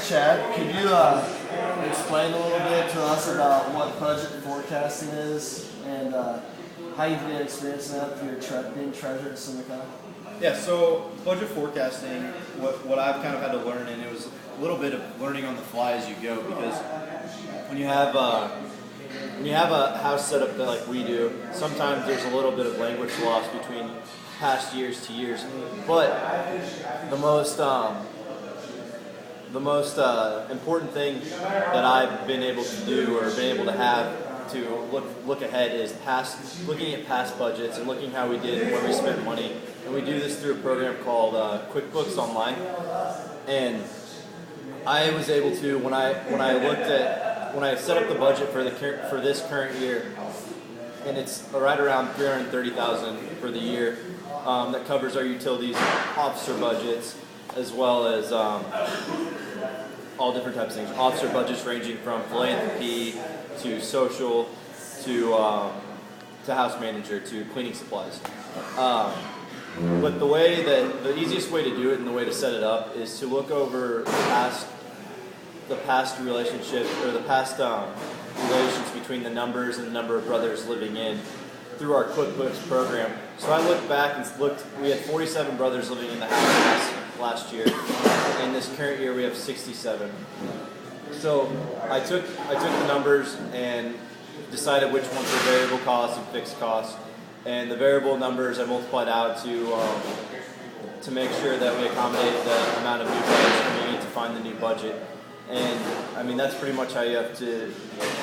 Chad, could you explain a little bit to us about what budget forecasting is and how you've been experiencing that through your being treasurer at Seneca? Yeah, so budget forecasting, what I've kind of had to learn, and it was a little bit of learning on the fly as you go, because when you have a house set up like we do, sometimes there's a little bit of language lost between past years to years. But the most important thing that I've been able to do or been able to have to look ahead is looking at past budgets and looking how we did where we spent money. And we do this through a program called QuickBooks Online. And I was able to, when I set up the budget for this current year, and it's right around $330,000 for the year. That covers our utilities, officer budgets, as well as all different types of things. Officer budgets ranging from philanthropy to social to house manager to cleaning supplies. But the easiest way to do it and the way to set it up is to look over the past relationship or the past relations between the numbers and the number of brothers living in through our QuickBooks program. So I looked back and we had 47 brothers living in the house last year. And this current year we have 67. So I took the numbers and decided which ones were variable costs and fixed costs. And the variable numbers I multiplied out to make sure that we accommodate the amount of new brothers coming in to find the new budget. And I mean, that's pretty much how you have to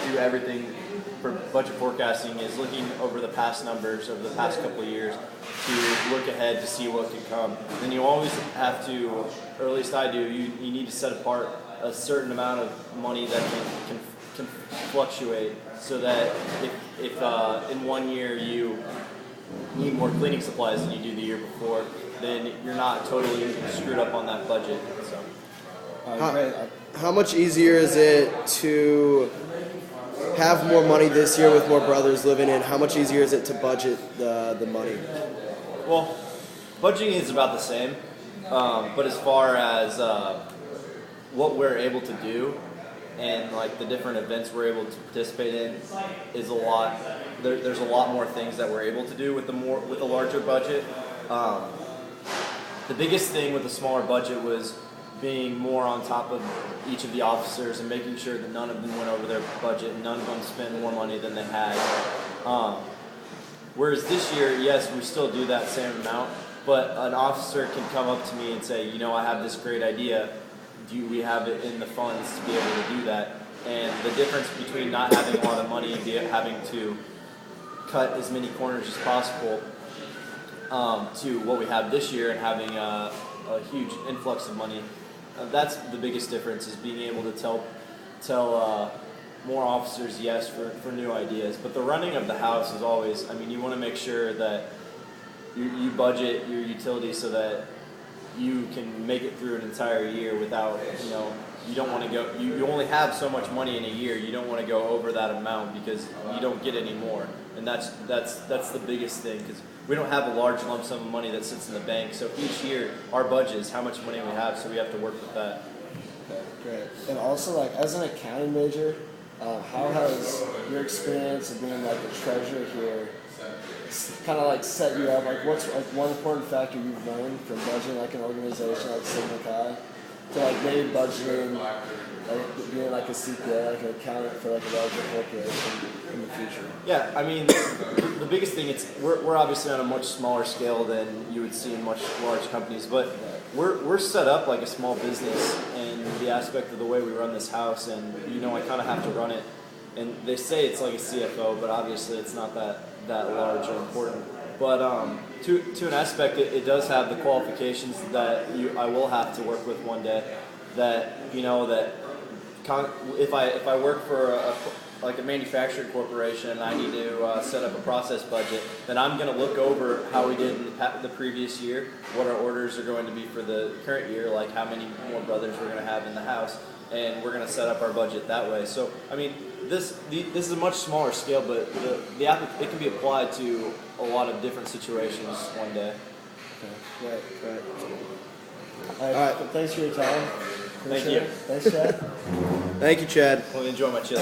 do everything for budget forecasting, is looking over the past numbers over the past couple of years to look ahead to see what could come. Then you always have to, or at least I do, you need to set apart a certain amount of money that can fluctuate, so that if in one year you need more cleaning supplies than you do the year before, then you're not totally screwed up on that budget. So. How much easier is it to have more money this year with more brothers living in? How much easier is it to budget the money? Well, budgeting is about the same, but as far as what we're able to do and like the different events we're able to participate in is a lot. There's a lot more things that we're able to do with a larger budget. The biggest thing with a smaller budget was being more on top of each of the officers and making sure that none of them went over their budget and none of them spent more money than they had. Whereas this year, yes, we still do that same amount, but an officer can come up to me and say, I have this great idea. Do we have it in the funds to be able to do that? And the difference between not having a lot of money and having to cut as many corners as possible to what we have this year and having a huge influx of money. That's the biggest difference, is being able to tell more officers yes for new ideas. But the running of the house is always, you want to make sure that you budget your utilities so that you can make it through an entire year without, you don't want to go, you only have so much money in a year, you don't want to go over that amount because you don't get any more. And that's the biggest thing, because we don't have a large lump sum of money that sits in the bank. So each year, our budget is how much money we have, so we have to work with that. Okay, great. And also, as an accounting major, how has your experience of being a treasurer here kind of set you up? What's one important factor you've learned from budgeting an organization like Sigma Chi to maybe budgeting, being a CPA, an accountant for a larger corporation in the future? Yeah, the biggest thing, we're obviously on a much smaller scale than you would see in much large companies, but we're set up like a small business in the aspect of the way we run this house, and I kind of have to run it. And they say it's like a CFO, but obviously it's not that large or important. But to an aspect, it does have the qualifications that I will have to work with one day. That if I work for a manufacturing corporation and I need to set up a process budget, then I'm going to look over how we did in the previous year, what our orders are going to be for the current year, like how many more brothers we're going to have in the house, and we're going to set up our budget that way. So this is a much smaller scale, but it can be applied to a lot of different situations one day. Okay. Right. All right. Thanks for your time. Thank sure. you. Thanks, Chad. Thank you, Chad. Well, enjoy my chili.